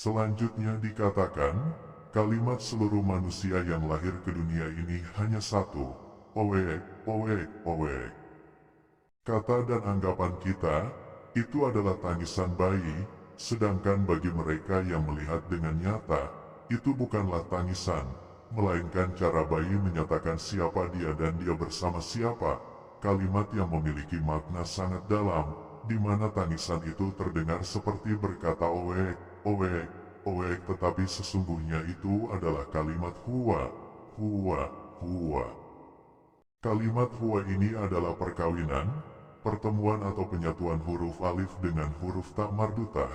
Selanjutnya dikatakan, kalimat seluruh manusia yang lahir ke dunia ini hanya satu, owek, owek, owek. Kata dan anggapan kita, itu adalah tangisan bayi, sedangkan bagi mereka yang melihat dengan nyata, itu bukanlah tangisan, melainkan cara bayi menyatakan siapa dia dan dia bersama siapa. Kalimat yang memiliki makna sangat dalam, di mana tangisan itu terdengar seperti berkata owek, owek, owek, tetapi sesungguhnya itu adalah kalimat huwa, huwa, huwa. Kalimat huwa ini adalah perkawinan, pertemuan atau penyatuan huruf alif dengan huruf ta mardutah.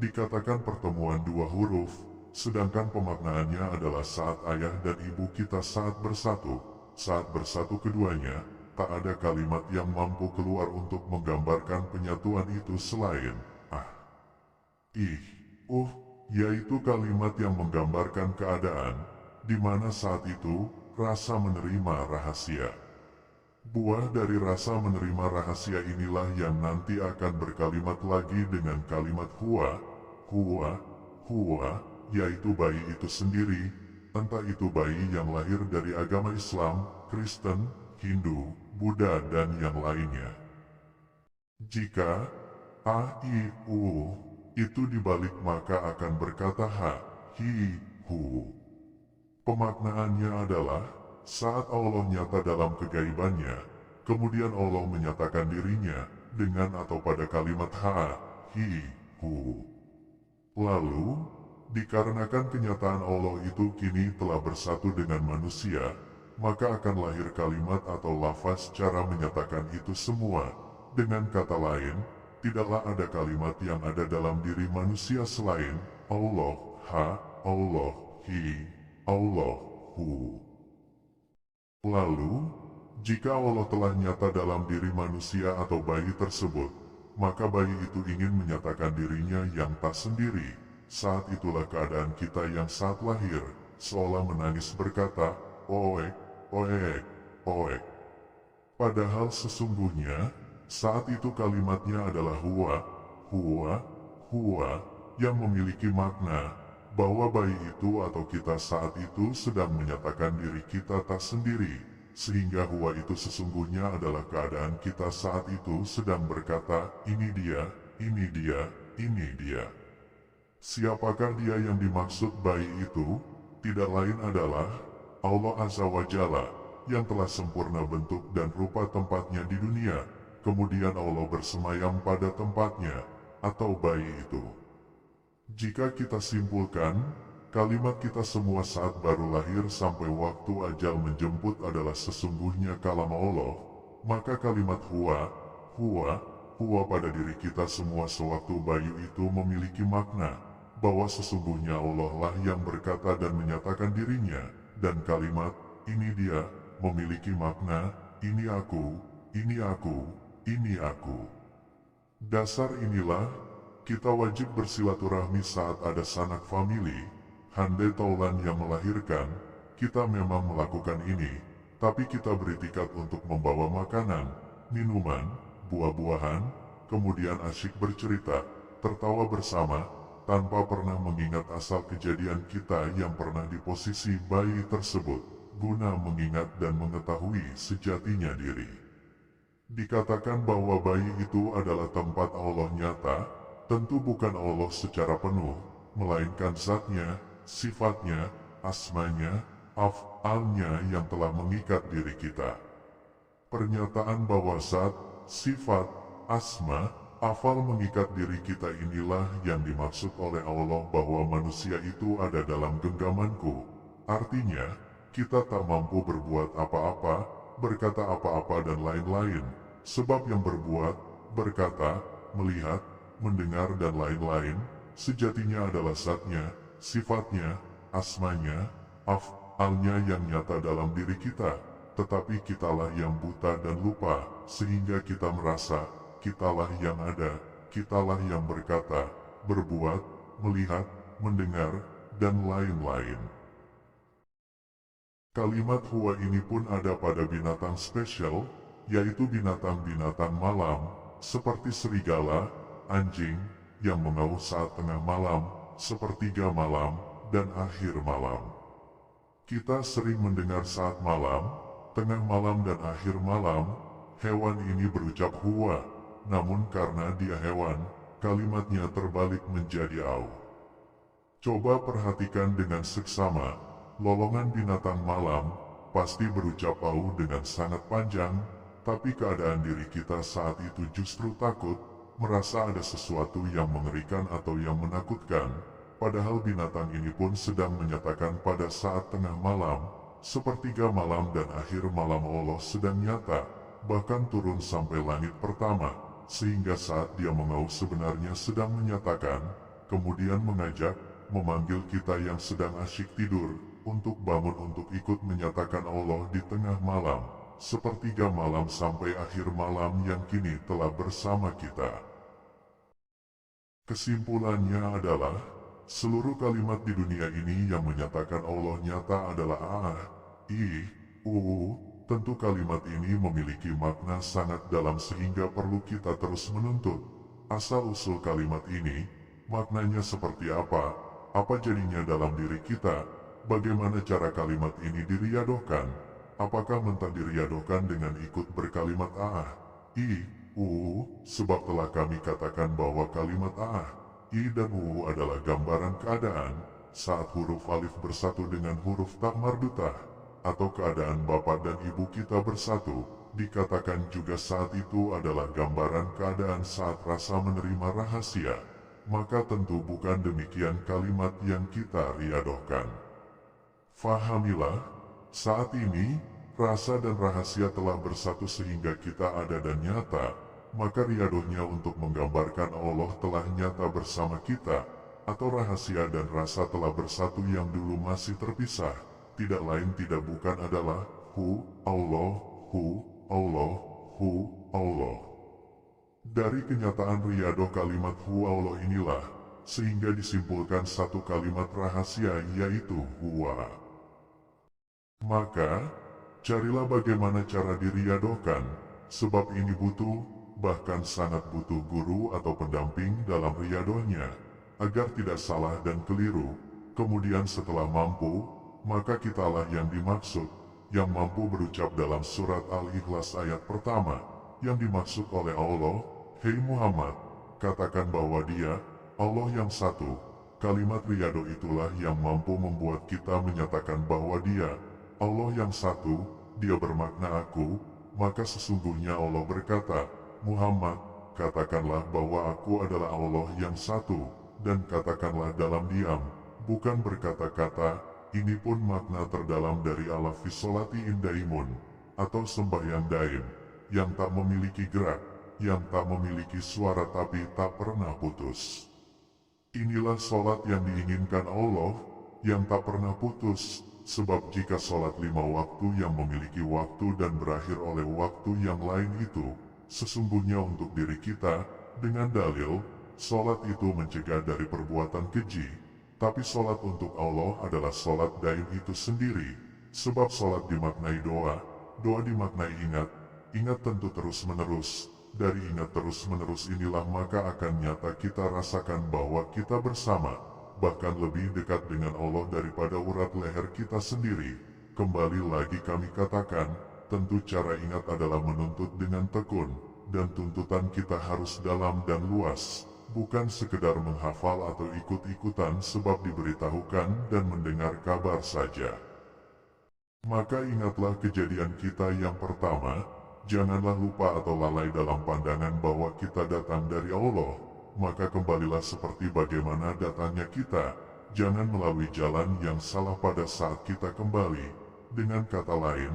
Dikatakan pertemuan dua huruf, sedangkan pemaknaannya adalah saat ayah dan ibu kita saat bersatu keduanya, tak ada kalimat yang mampu keluar untuk menggambarkan penyatuan itu selain yaitu kalimat yang menggambarkan keadaan, di mana saat itu, rasa menerima rahasia. Buah dari rasa menerima rahasia inilah yang nanti akan berkalimat lagi dengan kalimat huwa, huwa, huwa, yaitu bayi itu sendiri, entah itu bayi yang lahir dari agama Islam, Kristen, Hindu, Buddha dan yang lainnya. Jika itu dibalik maka akan berkata ha, hi, hu. Pemaknaannya adalah, saat Allah nyata dalam kegaibannya, kemudian Allah menyatakan dirinya, dengan atau pada kalimat ha, hi, hu. Lalu, dikarenakan kenyataan Allah itu kini telah bersatu dengan manusia, maka akan lahir kalimat atau lafaz cara menyatakan itu semua. Dengan kata lain, tidaklah ada kalimat yang ada dalam diri manusia selain Allah, ha, Allah, hi, Allah, hu. Lalu, jika Allah telah nyata dalam diri manusia atau bayi tersebut, maka bayi itu ingin menyatakan dirinya yang tak sendiri. Saat itulah keadaan kita yang saat lahir, seolah menangis berkata, oek, oek, oek. Padahal sesungguhnya, saat itu kalimatnya adalah huwa, huwa, huwa, yang memiliki makna, bahwa bayi itu atau kita saat itu sedang menyatakan diri kita tak sendiri, sehingga huwa itu sesungguhnya adalah keadaan kita saat itu sedang berkata, ini dia, ini dia, ini dia. Siapakah dia yang dimaksud bayi itu? Tidak lain adalah Allah Azza wa Jalla, yang telah sempurna bentuk dan rupa tempatnya di dunia. Kemudian Allah bersemayam pada tempatnya, atau bayi itu. Jika kita simpulkan, kalimat kita semua saat baru lahir sampai waktu ajal menjemput adalah sesungguhnya kalam Allah, maka kalimat huwa, huwa, huwa pada diri kita semua sewaktu bayi itu memiliki makna, bahwa sesungguhnya Allah lah yang berkata dan menyatakan dirinya, dan kalimat, ini dia, memiliki makna, ini aku, ini aku, ini aku. Dasar inilah, kita wajib bersilaturahmi saat ada sanak famili, handai taulan yang melahirkan, kita memang melakukan ini, tapi kita beri tiket untuk membawa makanan, minuman, buah-buahan, kemudian asyik bercerita, tertawa bersama, tanpa pernah mengingat asal kejadian kita yang pernah di posisi bayi tersebut, guna mengingat dan mengetahui sejatinya diri. Dikatakan bahwa bayi itu adalah tempat Allah nyata, tentu bukan Allah secara penuh, melainkan zatnya, sifatnya, asmanya, af'alnya yang telah mengikat diri kita. Pernyataan bahwa zat, sifat, asma, afal mengikat diri kita inilah yang dimaksud oleh Allah bahwa manusia itu ada dalam genggamanku. Artinya, kita tak mampu berbuat apa-apa, berkata apa-apa dan lain-lain, sebab yang berbuat, berkata, melihat, mendengar dan lain-lain, sejatinya adalah zatnya, sifatnya, asmanya, af'alnya yang nyata dalam diri kita, tetapi kitalah yang buta dan lupa, sehingga kita merasa, kitalah yang ada, kitalah yang berkata, berbuat, melihat, mendengar, dan lain-lain. Kalimat huwa ini pun ada pada binatang spesial, yaitu binatang-binatang malam, seperti serigala, anjing, yang mengaum saat tengah malam, sepertiga malam, dan akhir malam. Kita sering mendengar saat malam, tengah malam dan akhir malam, hewan ini berucap huwa, namun karena dia hewan, kalimatnya terbalik menjadi au. Coba perhatikan dengan seksama, lolongan binatang malam pasti berucap au dengan sangat panjang, tapi keadaan diri kita saat itu justru takut, merasa ada sesuatu yang mengerikan atau yang menakutkan, padahal binatang ini pun sedang menyatakan pada saat tengah malam, sepertiga malam dan akhir malam Allah sedang nyata, bahkan turun sampai langit pertama, sehingga saat dia mengaum sebenarnya sedang menyatakan, kemudian mengajak, memanggil kita yang sedang asyik tidur, untuk bangun untuk ikut menyatakan Allah di tengah malam, sepertiga malam sampai akhir malam yang kini telah bersama kita. Kesimpulannya adalah, seluruh kalimat di dunia ini yang menyatakan Allah nyata adalah tentu kalimat ini memiliki makna sangat dalam sehingga perlu kita terus menuntut. Asal-usul kalimat ini, maknanya seperti apa jadinya dalam diri kita, bagaimana cara kalimat ini diriadohkan, apakah mentah diriadohkan dengan ikut berkalimat sebab telah kami katakan bahwa kalimat dan adalah gambaran keadaan, saat huruf alif bersatu dengan huruf ta mardutah, atau keadaan bapak dan ibu kita bersatu, dikatakan juga saat itu adalah gambaran keadaan saat rasa menerima rahasia. Maka tentu bukan demikian kalimat yang kita riadohkan. Fahamilah, saat ini, rasa dan rahasia telah bersatu sehingga kita ada dan nyata, maka riadohnya untuk menggambarkan Allah telah nyata bersama kita, atau rahasia dan rasa telah bersatu yang dulu masih terpisah, tidak lain tidak bukan adalah Allah. Dari kenyataan riadoh kalimat Allah inilah, sehingga disimpulkan satu kalimat rahasia yaitu huwa. Maka, carilah bagaimana cara diriadohkan, sebab ini butuh, bahkan sangat butuh guru atau pendamping dalam riadohnya, agar tidak salah dan keliru. Kemudian setelah mampu, maka kitalah yang dimaksud, yang mampu berucap dalam surat Al-Ikhlas ayat pertama, yang dimaksud oleh Allah, hei Muhammad, katakan bahwa dia, Allah yang satu. Kalimat riadoh itulah yang mampu membuat kita menyatakan bahwa dia, Allah yang satu, dia bermakna aku, maka sesungguhnya Allah berkata, Muhammad, katakanlah bahwa aku adalah Allah yang satu, dan katakanlah dalam diam, bukan berkata-kata, ini pun makna terdalam dari ala fisolati indaimun, atau sembahyang daim, yang tak memiliki gerak, yang tak memiliki suara tapi tak pernah putus. Inilah solat yang diinginkan Allah, yang tak pernah putus, sebab jika solat 5 waktu yang memiliki waktu dan berakhir oleh waktu yang lain itu, sesungguhnya untuk diri kita, dengan dalil, solat itu mencegah dari perbuatan keji, tapi solat untuk Allah adalah solat daim itu sendiri, sebab solat dimaknai doa dimaknai ingat tentu terus-menerus. Dari ingat terus-menerus inilah maka akan nyata kita rasakan bahwa kita bersama, bahkan lebih dekat dengan Allah daripada urat leher kita sendiri. Kembali lagi kami katakan, tentu cara ingat adalah menuntut dengan tekun, dan tuntutan kita harus dalam dan luas, bukan sekedar menghafal atau ikut-ikutan sebab diberitahukan dan mendengar kabar saja. Maka ingatlah kejadian kita yang pertama, janganlah lupa atau lalai dalam pandangan bahwa kita datang dari Allah, maka kembalilah seperti bagaimana datangnya kita, jangan melalui jalan yang salah pada saat kita kembali. Dengan kata lain,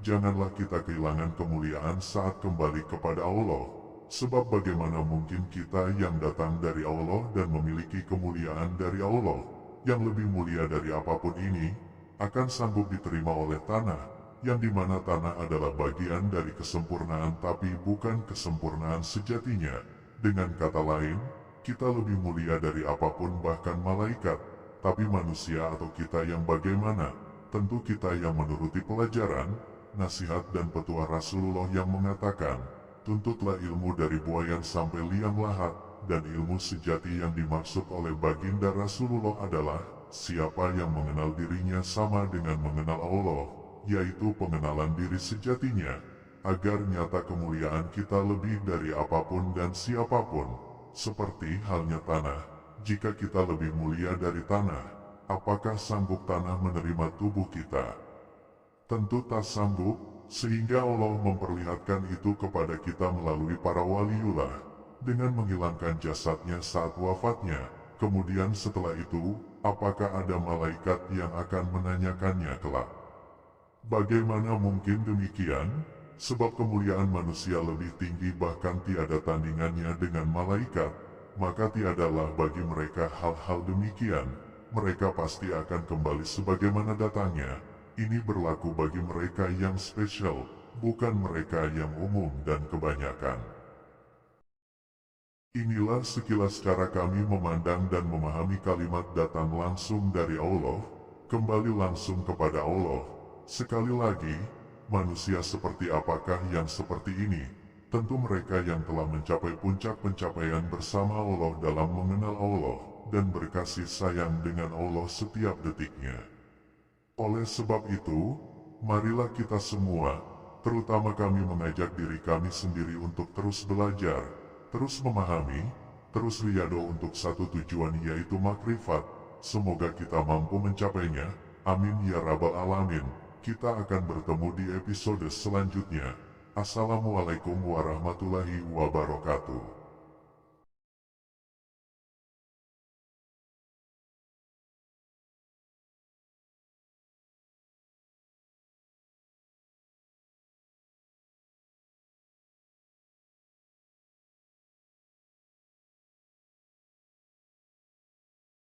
janganlah kita kehilangan kemuliaan saat kembali kepada Allah, sebab bagaimana mungkin kita yang datang dari Allah dan memiliki kemuliaan dari Allah, yang lebih mulia dari apapun ini, akan sanggup diterima oleh tanah, yang dimana tanah adalah bagian dari kesempurnaan tapi bukan kesempurnaan sejatinya. Dengan kata lain, kita lebih mulia dari apapun bahkan malaikat, tapi manusia atau kita yang bagaimana, tentu kita yang menuruti pelajaran, nasihat dan petua Rasulullah yang mengatakan, tuntutlah ilmu dari buayan sampai liang lahat, dan ilmu sejati yang dimaksud oleh baginda Rasulullah adalah siapa yang mengenal dirinya sama dengan mengenal Allah, yaitu pengenalan diri sejatinya, agar nyata kemuliaan kita lebih dari apapun dan siapapun. Seperti halnya tanah, jika kita lebih mulia dari tanah, apakah sanggup tanah menerima tubuh kita? Tentu tak sanggup, sehingga Allah memperlihatkan itu kepada kita melalui para waliullah, dengan menghilangkan jasadnya saat wafatnya. Kemudian setelah itu, apakah ada malaikat yang akan menanyakannya kelak? Bagaimana mungkin demikian? Sebab kemuliaan manusia lebih tinggi, bahkan tiada tandingannya dengan malaikat, maka tiadalah bagi mereka hal-hal demikian. Mereka pasti akan kembali sebagaimana datangnya. Ini berlaku bagi mereka yang spesial, bukan mereka yang umum dan kebanyakan. Inilah sekilas cara kami memandang dan memahami kalimat datang langsung dari Allah, kembali langsung kepada Allah. Sekali lagi, manusia seperti apakah yang seperti ini? Tentu mereka yang telah mencapai puncak pencapaian bersama Allah dalam mengenal Allah, dan berkasih sayang dengan Allah setiap detiknya. Oleh sebab itu, marilah kita semua, terutama kami, mengajak diri kami sendiri untuk terus belajar, terus memahami, terus riyado untuk satu tujuan, yaitu makrifat. Semoga kita mampu mencapainya. Amin ya rabbal alamin. Kita akan bertemu di episode selanjutnya. Assalamualaikum warahmatullahi wabarakatuh.